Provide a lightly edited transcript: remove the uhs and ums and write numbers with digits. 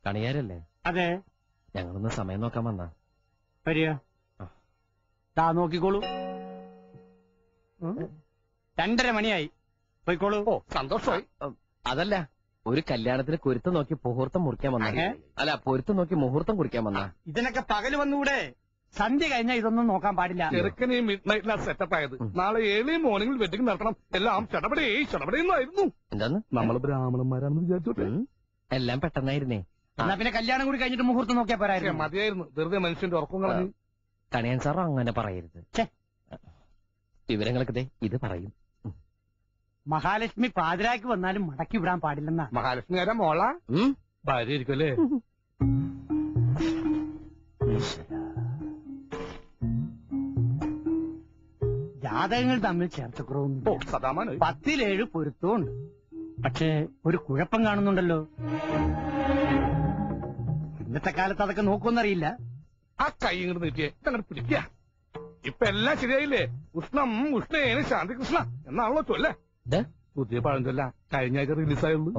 കണിയാരല്ലേ? അതെ. ഞങ്ങളൊന്ന് സമയം നോക്കാൻ വന്നാ. വരിക. താ നോക്കിക്കോളൂ. 2:30 മണിയായി. പോയിക്കോളൂ. ഓ, സന്തോഷമായി. അതല്ല, ഒരു കല്യാണത്തിന് കുരുത്തം നോക്കി മുഹൂർത്തം മുറിക്കാൻ വന്നാ. അല്ല, പൊരുത്തം നോക്കി മുഹൂർത്തം കുറിക്കാൻ വന്നാ. ഇതിനൊക്കെ പകല് വന്നുകൂടെ? സന്ധ്യ കഴിഞ്ഞാൽ ഇതൊന്നും നോക്കാൻ പാടില്ല. ചെറുക്കന് മിഡ് നൈറ്റിലാണ് സെറ്റപ്പ് ആയത്. നാളെ ഏർലി മോർണിംഗിൽ വെഡിങ് നടത്തണം. എല്ലാം ചടപടേന്നായിരുന്നു. എന്താന്ന്? നമ്മൾ ബ്രാഹ്മണന്മാരാണെന്ന് വിചാരിച്ചോട്ടെ. എല്ലാം പെട്ടെന്നായിരുന്നേ. എന്നാ പിന്നെ കല്യാണം കൂടി കഴിഞ്ഞിട്ട് മുഹൂർത്തം നോക്കിയാ പോരായിരുന്നു. മതിയായിരുന്നു. വെറുതെ മനുഷ്യന്റെ ഉറക്കം കളഞ്ഞു. കണിയാൻ സാറോ അങ്ങനെ പറയരുത്. വിവരങ്ങളൊക്കെ ഇത് പറയും. മഹാലക്ഷ്മി പാതിരാക്ക് വന്നാലും മടക്കി വിടാൻ പാടില്ലെന്നാ. മഹാലക്ഷ്മി ആരാ? മോള ഭാര്യ ആയിരിക്കും അല്ലേ? ജാതകങ്ങൾ തമ്മിൽ ചേർച്ചക്കുറവുണ്ട്. 10-7 പൊരുത്തമുണ്ട്. പക്ഷേ ഒരു കുഴപ്പം കാണുന്നുണ്ടല്ലോ. ഇന്നത്തെ കാലത്ത് അതൊക്കെ നോക്കുമെന്നറിയില്ല. ആ കൈ ഇങ്ങോട്ട് നീട്ടിയേ, അങ്ങോട്ട് പിടിക്കുക. ഇപ്പൊ എല്ലാം ശരിയായില്ലേ? ഉഷ്ണം ഉഷ്ണേന ശാന്തികൃഷ്ണ എന്നാണല്ലോ ചൊല്ലേ. പുതിയ പഴഞ്ചൊല്ല കഴിഞ്ഞ ആഴ്ച റിലീസായുള്ളൂ.